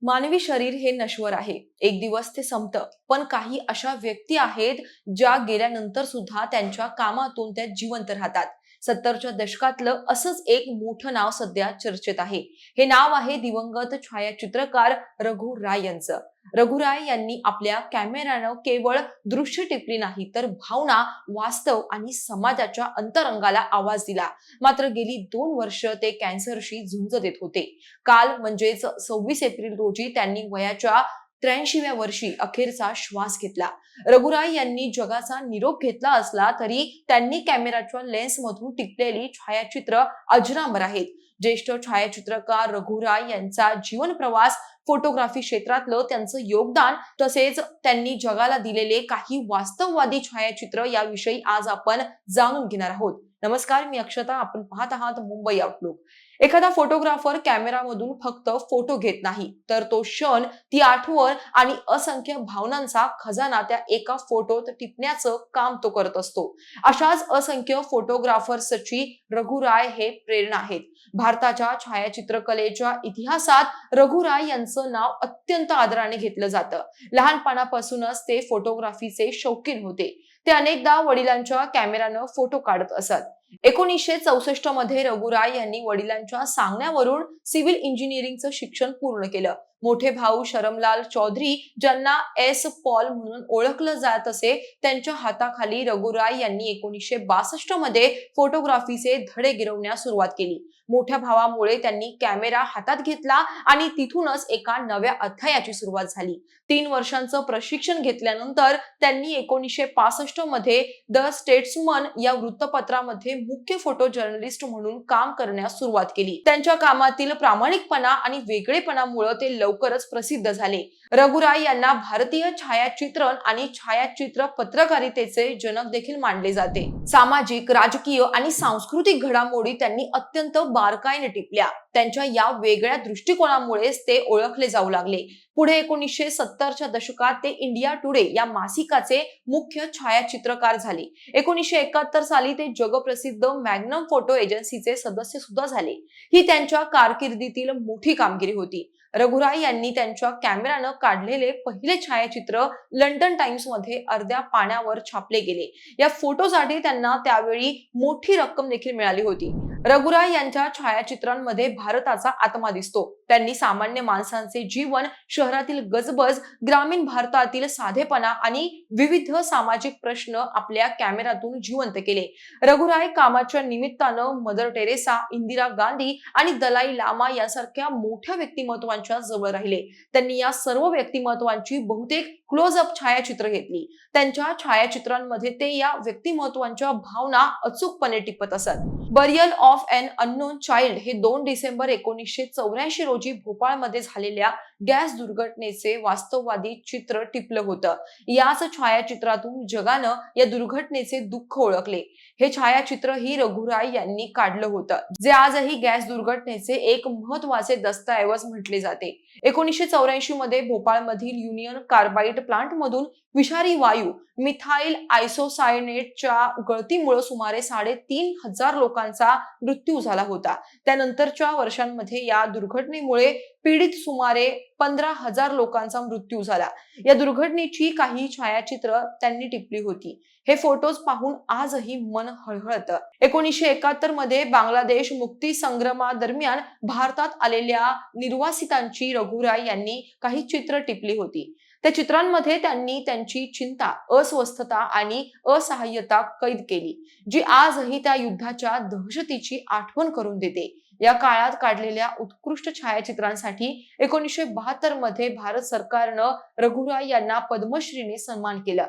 मानवी शरीर हे नश्वर आहे. एक दिवस ते संपतं. पण काही अशा व्यक्ती आहेत ज्या गेल्यानंतर सुद्धा त्यांच्या कामातून त्या जिवंत राहतात. 70च्या दशकातलं असंच एक मोठं नाव सध्या चर्चेत आहे. हे नाव आहे दिवंगत छायाचित्रकार रघु राय यांचं. रघु राय यांनी आपल्या कॅमेऱ्यानं केवळ दृश्य टिपली नाही, तर भावना, वास्तव आणि समाजाच्या अंतरंगाला आवाज दिला. मात्र गेली 2 वर्ष ते कॅन्सरशी झुंज देत होते. काल म्हणजेच 26 एप्रिल रोजी त्यांनी वयाच्या 83व्या वर्षी अखेरचा श्वास घेतला. रघु राय यांनी जगाचा निरोप घेतला असला तरी त्यांनी कॅमेराच्या लेन्समधून टिपलेली छायाचित्र अजरामर आहेत. ज्येष्ठ छायाचित्रकार रघु राय यांचा जीवन प्रवास, फोटोग्राफी क्षेत्रातलं त्यांचं योगदान, तसेच त्यांनी जगाला दिलेले काही वास्तववादी छायाचित्र याविषयी आज आपण जाणून घेणार आहोत. नमस्कार, मी अक्षता. आपण पाहत आहात मुंबई आउटलुक. एखादा फोटोग्राफर कॅमेरामधून फक्त फोटो घेत नाही, तर तो क्षण, ती आठवण आणि असंख्य भावनांचा खजाना त्या एका फोटोत टिपण्याचं काम तो करत असतो. अशाच असंख्य फोटोग्राफर्सची रघु राय हे प्रेरणा आहेत. भारताच्या छायाचित्रकलेच्या इतिहासात रघु राय यांचं नाव अत्यंत आदराने घेतलं जातं. लहानपणापासूनच ते फोटोग्राफीचे शौकीन होते. ते अनेकदा वडिलांच्या कॅमेरानं फोटो काढत असत. 1964 मध्ये रघु राय यांनी वडिलांच्या सांगण्यावरून सिव्हिल इंजिनिअरिंगचं शिक्षण पूर्ण केलं. मोठे भाऊ शरमलाल चौधरी, ज्यांना एस पॉल म्हणून ओळखलं जात असे, त्यांच्या हाताखाली रघु राय यांनी 1962 मध्ये फोटोग्राफीचे धडे गिरवण्यास सुरुवात केली. मोठ्या भावामुळे त्यांनी कॅमेरा हातात घेतला आणि तिथूनच एका नव्या अध्यायाची सुरुवात झाली. 3 वर्षांचं प्रशिक्षण घेतल्यानंतर त्यांनी 1965 मध्ये द स्टेट्समन या वृत्तपत्रामध्ये मुख्य फोटो जर्नलिस्ट म्हणून काम करण्यास सुरुवात केली. त्यांच्या कामातील प्रामाणिकपणा आणि वेगळेपणामुळे ते लवकरच प्रसिद्ध झाले. रघु राय यांना भारतीय छायाचित्रण आणि छायाचित्र पत्रकारितेचे जनक देखील मानले जाते. सामाजिक, राजकीय आणि सांस्कृतिक घडामोडी त्यांनी अत्यंत बारकाईने टिपल्या. त्यांच्या या वेगळ्या दृष्टिकोनामुळेच ते ओळखले जाऊ लागले. पुढे 1970च्या दशकात ते इंडिया टुडे या मासिकाचे मुख्य छायाचित्रकार झाले. 1971 साली ते जगप्रसिद्ध मॅग्नम फोटो एजन्सीचे सदस्य सुद्धा झाले. ही त्यांच्या कारकिर्दीतील मोठी कामगिरी होती. रघु राय यांनी त्यांच्या कॅमेरानं काढलेले पहिले छायाचित्र लंडन टाइम्स मध्ये अर्ध्या पाण्यावर छापले गेले. या फोटोसाठी त्यांना त्यावेळी मोठी रक्कम देखील मिळाली होती. रघु राय यांच्या छायाचित्रांमध्ये भारताचा आत्मा दिसतो. त्यांनी सामान्य माणसांचे जीवन, शहरातील गजबज, ग्रामीण भारतातील साधेपणा आणि विविध सामाजिक प्रश्न आपल्या कॅमेऱ्यातून जिवंत केले. रघु राय कामाच्या निमित्तानं मदर टेरेसा, इंदिरा गांधी आणि दलाई लामा यांसारख्या मोठ्या व्यक्तिमत्वांच्या जवळ राहिले. त्यांनी या सर्व व्यक्तिमत्वांची बहुतेक क्लोजअप छायाचित्र घेतली. त्यांच्या छायाचित्रांमध्ये ते या व्यक्तिमत्वांच्या भावना अचूकपणे टिपत असत. Burial of an unknown child हे 2 डिसेंबर 1984 रोजी भोपाळमध्ये झालेल्या गॅस दुर्घटनेचे वास्तववादी चित्र टिपलं होतं. याच छायाचित्रातून जगानं या दुर्घटनेचे दुःख ओळखले. हे छायाचित्र ही रघु राय यांनी काढलं होतं, जे आजही गॅस दुर्घटनेचे एक महत्वाचे दस्तऐवज म्हटले जाते. 1984 मध्ये भोपाळमधील युनियन कार्बाइड प्लांट मधून विषारी वायू मिथाइल आयसोसायनेटच्या गळतीमुळे सुमारे 3,500 लोकांचा मृत्यू झाला होता. त्यानंतरच्या वर्षांमध्ये या दुर्घटनेमुळे पीडित सुमारे 15,000 लोकांचा मृत्यू झाला. या दुर्घटनेची काही छायाचित्र त्यांनी टिपली होती. हे फोटोज पाहून आजही मन हळहळतं. 1971 मध्ये बांगलादेश मुक्ती संग्रामादरम्यान भारतात आलेल्या निर्वासितांची रघु राय यांनी काही चित्र टिपली होती. त्या चित्रांमध्ये त्यांनी त्यांची चिंता, अस्वस्थता आणि असहाय्यता कैद केली, जी आजही त्या युद्धाच्या दहशतीची आठवण करून देते. या काळात काढलेल्या उत्कृष्ट छायाचित्रांसाठी 1972 मध्ये भारत सरकारनं रघु राय यांना पद्मश्रीने सन्मान केलं.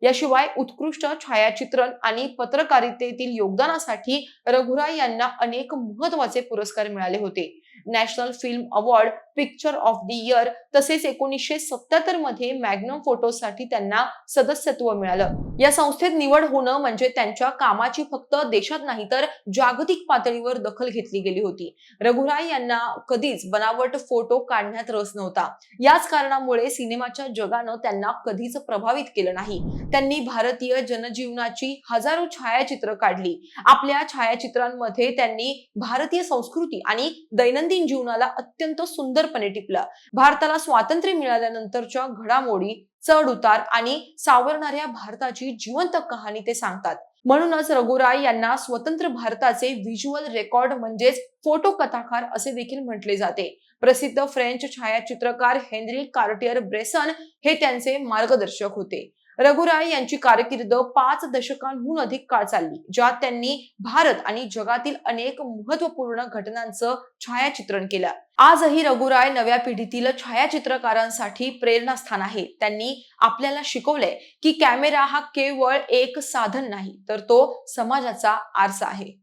याशिवाय उत्कृष्ट छायाचित्रण आणि पत्रकारितेतील योगदानासाठी रघु राय यांना अनेक महत्त्वाचे पुरस्कार मिळाले होते. National film award, picture of the year, तसेच 1977 मध्ये मॅग्नम फोटोसाठी त्यांना सदस्यत्व मिळालं. या संस्थेत निवड होणं म्हणजे त्यांच्या कामाची फक्त देशात नाही तर जागतिक पातळीवर दखल घेतली गेली होती. रघु राय यांना कधीच बनावट फोटो काढण्यात रस नव्हता. याच कारणामुळे सिनेमाच्या जगानं त्यांना कधीच प्रभावित केलं नाही. त्यांनी भारतीय जनजीवनाची हजारो छायाचित्र काढली. आपल्या छायाचित्रांमध्ये त्यांनी भारतीय संस्कृती आणि दैनंदिन दैनंदिन जीवनाला अत्यंत सुंदरपणे टिपलं. भारताला स्वातंत्र्य मिळाल्यानंतरच्या घडामोडी, चढ उतार आणि सावरणाऱ्या भारताची जिवंत कहाणी ते सांगतात. म्हणूनच रघुराय यांना स्वतंत्र भारताचे व्हिज्युअल रेकॉर्ड म्हणजेच फोटो कथाकार असे देखील म्हटले जाते. प्रसिद्ध फ्रेंच छायाचित्रकार हेनरी कार्टियर-ब्रेसन हे त्यांचे मार्गदर्शक होते. रघुराय यांची कारकीर्द 5 दशकांहून अधिक काळ चालली, ज्यात त्यांनी भारत आणि जगातील अनेक महत्त्वपूर्ण घटनांचं छायाचित्रण केलं. आजही रघुराय नव्या पिढीतील छायाचित्रकारांसाठी प्रेरणास्थान आहे. त्यांनी आपल्याला शिकवलंय की कॅमेरा हा केवळ एक साधन नाही, तर तो समाजाचा आरसा आहे.